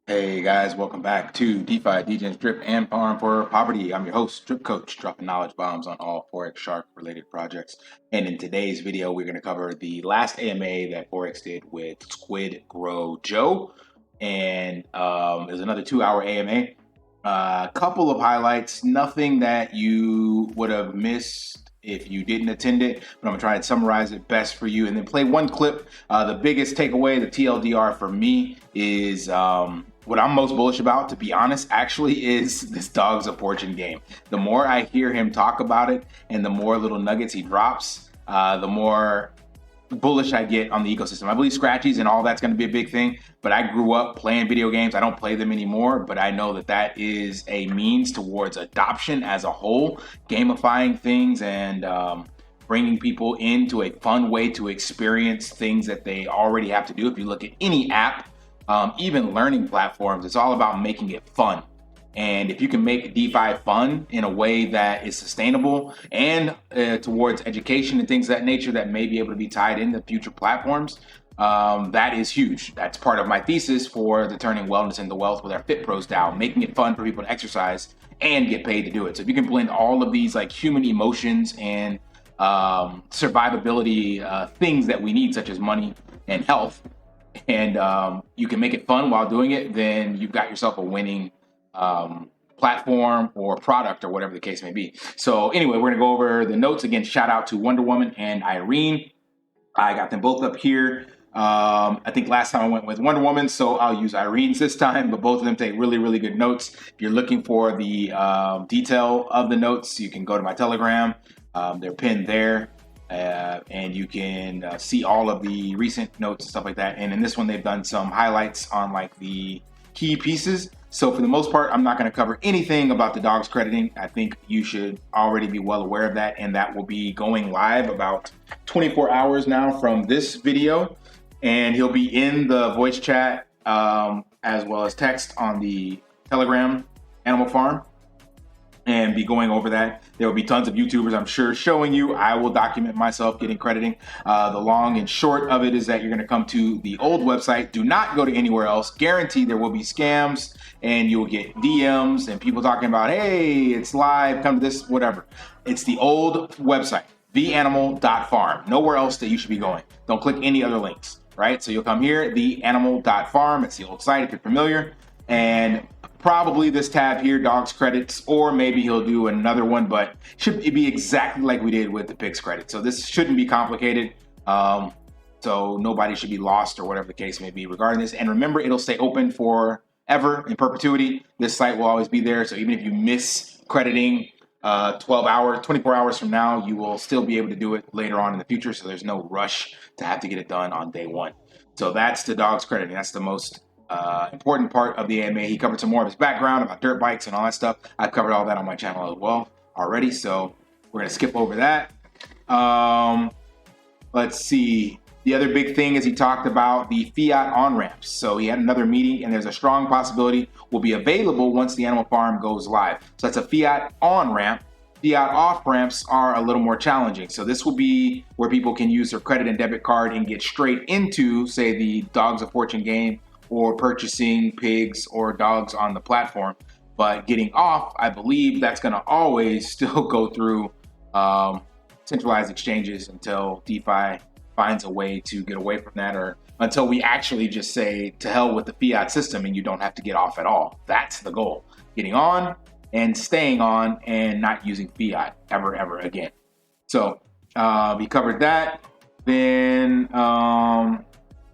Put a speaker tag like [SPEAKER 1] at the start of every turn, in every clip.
[SPEAKER 1] Hey guys, welcome back to DeFi, Degens, Drip, and Farm for Poverty. I'm your host, Drip Coach, dropping knowledge bombs on all Forex Shark related projects. And in today's video, we're going to cover the last AMA that Forex did with Squid Grow Joe. And there's another 2-hour AMA. A couple of highlights, nothing that you would have missed if you didn't attend it, but I'm gonna try and summarize it best for you and then play one clip. The biggest takeaway, the TLDR for me is what I'm most bullish about, to be honest, actually, is this Dogs of Fortune game. The more I hear him talk about it and the more little nuggets he drops, the more bullish I get on the ecosystem. I believe scratchies and all that's going to be a big thing, but I grew up playing video games. I don't play them anymore, but I know that that is a means towards adoption as a whole, gamifying things and bringing people into a fun way to experience things that they already have to do. If you look at any app, even learning platforms, it's all about making it fun. And if you can make DeFi fun in a way that is sustainable and towards education and things of that nature that may be able to be tied into future platforms, that is huge. That's part of my thesis for the turning wellness into wealth with our Fit Pros DAO, making it fun for people to exercise and get paid to do it. So if you can blend all of these like human emotions and survivability things that we need, such as money and health, and you can make it fun while doing it, then you've got yourself a winning platform or product or whatever the case may be. So anyway, we're gonna go over the notes again. Shout out to Wonder Woman and Irene. I got them both up here. I think last time I went with Wonder Woman, so I'll use Irene's this time, but both of them take really, really good notes. If you're looking for the detail of the notes, you can go to my Telegram. They're pinned there. And you can see all of the recent notes and stuff like that. And in this one, they've done some highlights on like the key pieces. So for the most part, I'm not going to cover anything about the dogs crediting. I think you should already be well aware of that. And that will be going live about 24 hours now from this video. And he'll be in the voice chat as well as text on the Telegram Animal Farm and be going over that. There will be tons of YouTubers, I'm sure, showing you. I will document myself getting crediting. The long and short of it is that you're going to come to the old website. Do not go to anywhere else. Guaranteed there will be scams and you'll get DMs and people talking about, hey, it's live, come to this, whatever. It's the old website, theanimal.farm. Nowhere else that you should be going. Don't click any other links, right? So you'll come here, theanimal.farm. It's the old site if you're familiar. And probably this tab here, dogs credits, or maybe he'll do another one, but should be exactly like we did with the pigs credit. So this shouldn't be complicated. So nobody should be lost or whatever the case may be regarding this. And remember, it'll stay open forever in perpetuity. This site will always be there. So even if you miss crediting 12 hours, 24 hours from now, you will still be able to do it later on in the future. So there's no rush to have to get it done on day one. So that's the dogs crediting. That's the most important part of the AMA. He covered some more of his background about dirt bikes and all that stuff. I've covered all that on my channel as well already, so we're going to skip over that. Let's see. The other big thing is he talked about the fiat on-ramps. So he had another meeting, and there's a strong possibility will be available once the Animal Farm goes live. So that's a fiat on-ramp. Fiat off-ramps are a little more challenging. So this will be where people can use their credit and debit card and get straight into, say, the Dogs of Fortune game or purchasing pigs or dogs on the platform. But getting off, I believe that's going to always still go through centralized exchanges until DeFi finds a way to get away from that, or until we actually just say to hell with the fiat system and you don't have to get off at all. That's the goal. Getting on and staying on and not using fiat ever again. So we covered that. Then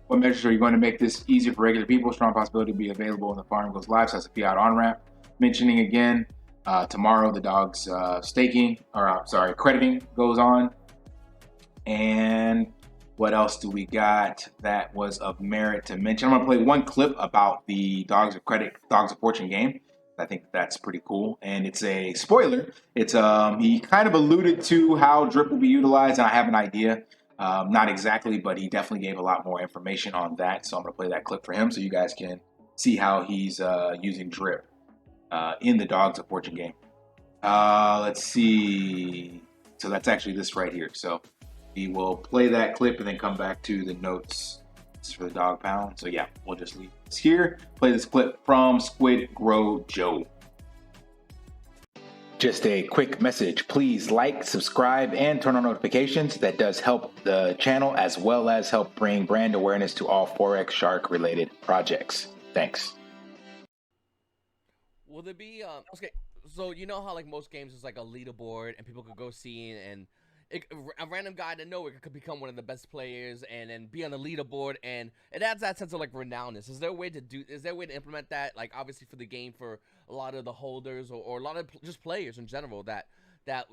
[SPEAKER 1] what measures are you going to make this easier for regular people? Strong possibility to be available when the farm goes live. So that's a fiat on-ramp. Mentioning again, tomorrow the dogs crediting goes on. And what else do we got that was of merit to mention? I'm going to play one clip about the Dogs of Fortune game. I think that's pretty cool. And it's a spoiler. It's he kind of alluded to how drip will be utilized, and I have an idea. Not exactly, but he definitely gave a lot more information on that. So I'm going to play that clip for him so you guys can see how he's using drip in the Dogs of Fortune game. Let's see. So that's actually this right here. So we will play that clip and then come back to the notes points for the dog pound. So yeah, we'll just leave this here. Play this clip from Squid Grow Joe. Just a quick message. Please like, subscribe, and turn on notifications. That does help the channel as well as help bring brand awareness to all Forex Shark related projects. Thanks.
[SPEAKER 2] Will there be okay? So you know how like most games is like a leaderboard and people could go see and a random guy to nowhere could become one of the best players and then be on the leaderboard, and it adds that sense of like renownedness. Is there a way to implement that, like obviously for the game, for a lot of the holders or a lot of just players in general, that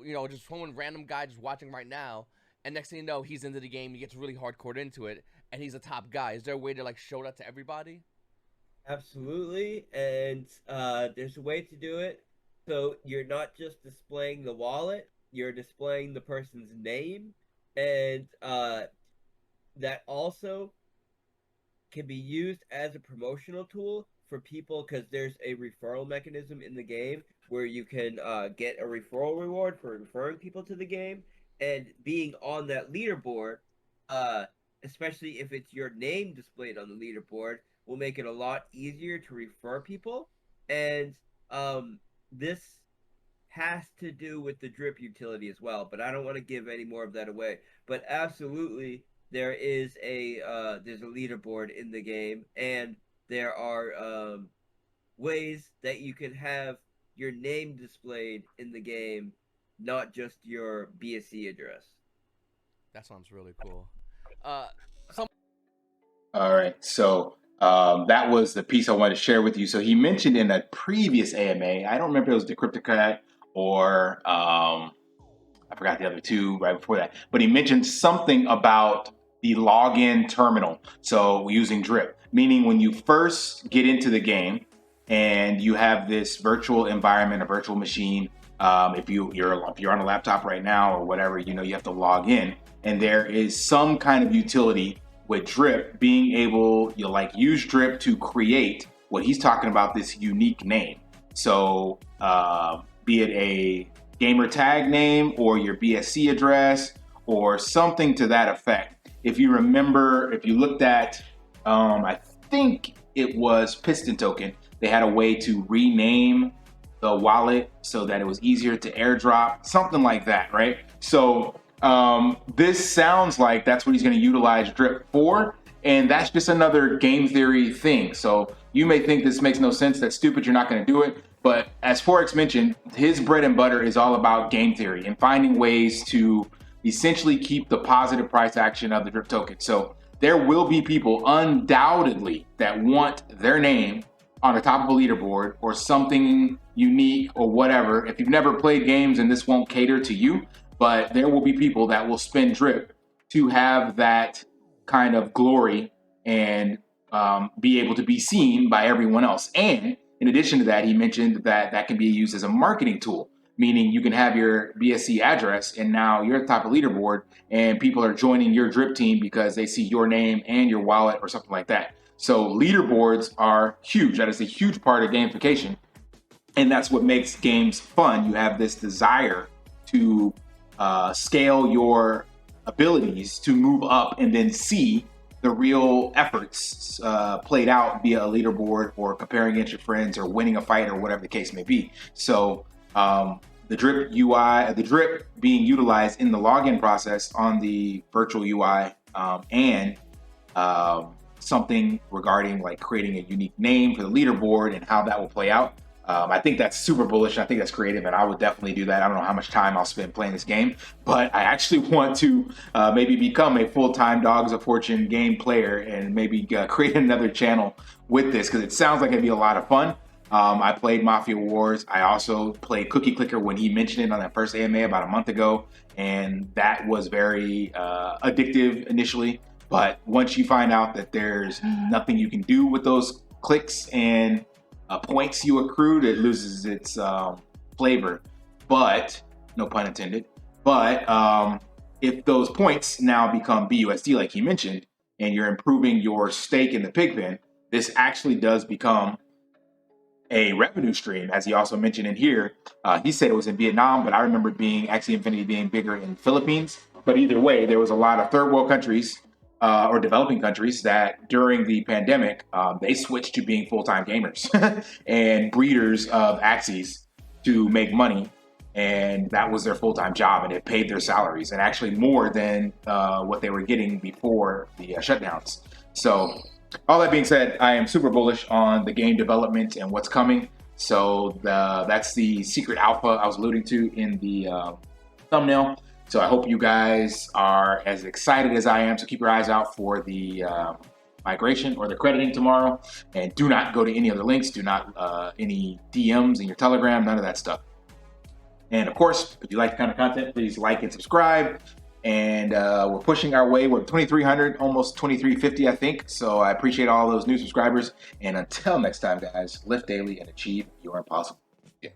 [SPEAKER 2] you know, just one random guy just watching right now, and next thing you know he's into the game, he gets really hardcore into it, and he's a top guy. Is there a way to like show that to everybody?
[SPEAKER 3] Absolutely, and there's a way to do it. So you're not just displaying the wallet, you're displaying the person's name, and that also can be used as a promotional tool for people, because there's a referral mechanism in the game where you can get a referral reward for referring people to the game, and being on that leaderboard, especially if it's your name displayed on the leaderboard, will make it a lot easier to refer people. And this has to do with the drip utility as well, but I don't want to give any more of that away. But absolutely, there is there's a leaderboard in the game, and there are ways that you can have your name displayed in the game, not just your BSC address.
[SPEAKER 2] That sounds really cool.
[SPEAKER 1] All right, so that was the piece I wanted to share with you. So he mentioned in a previous AMA, I don't remember if it was Decryptica or I forgot the other two right before that, but he mentioned something about the login terminal. So using drip, meaning when you first get into the game and you have this virtual environment, a virtual machine. If you're on a laptop right now or whatever, you know, you have to log in, and there is some kind of utility with drip being able, you like use drip to create what he's talking about, this unique name. So be it a gamer tag name or your BSC address or something to that effect. If you remember, if you looked at, I think it was Piston Token, they had a way to rename the wallet so that it was easier to airdrop, something like that, right? So this sounds like that's what he's going to utilize drip for, and that's just another game theory thing. So you may think this makes no sense, that's stupid, you're not going to do it, but as Forex mentioned, his bread and butter is all about game theory and finding ways to essentially keep the positive price action of the drip token. So there will be people undoubtedly that want their name on the top of a leaderboard or something unique or whatever. If you've never played games, and this won't cater to you, but there will be people that will spend drip to have that kind of glory and be able to be seen by everyone else. And in addition to that, he mentioned that that can be used as a marketing tool, meaning you can have your BSC address and now you're at the top of leaderboard and people are joining your drip team because they see your name and your wallet or something like that. So leaderboards are huge. That is a huge part of gamification. And that's what makes games fun. You have this desire to scale your abilities to move up and then see the real efforts played out via a leaderboard or comparing against your friends or winning a fight or whatever the case may be. So the drip UI, the drip being utilized in the login process on the virtual UI and something regarding like creating a unique name for the leaderboard and how that will play out. I think that's super bullish. And I think that's creative, and I would definitely do that. I don't know how much time I'll spend playing this game, but I actually want to maybe become a full-time Dogs of Fortune game player and maybe create another channel with this, because it sounds like it'd be a lot of fun. I played Mafia Wars. I also played Cookie Clicker when he mentioned it on that first AMA about a month ago, and that was very addictive initially. But once you find out that there's nothing you can do with those clicks and points you accrued, it loses its flavor. But, no pun intended, but if those points now become BUSD like he mentioned, and you're improving your stake in the pig pen, this actually does become a revenue stream, as he also mentioned in here. He said it was in Vietnam, but I remember being actually Infinity being bigger in Philippines. But either way, there was a lot of third world countries or developing countries that during the pandemic, they switched to being full-time gamers and breeders of axes to make money. And that was their full-time job, and it paid their salaries, and actually more than what they were getting before the shutdowns. So all that being said, I am super bullish on the game development and what's coming. So that's the secret alpha I was alluding to in the thumbnail. So I hope you guys are as excited as I am. So keep your eyes out for the migration or the crediting tomorrow. And do not go to any other links. Do not any DMs in your Telegram, none of that stuff. And of course, if you like the kind of content, please like and subscribe. And we're pushing our way. We're 2,300, almost 2,350, I think. So I appreciate all those new subscribers. And until next time, guys, lift daily and achieve your impossible. Yeah.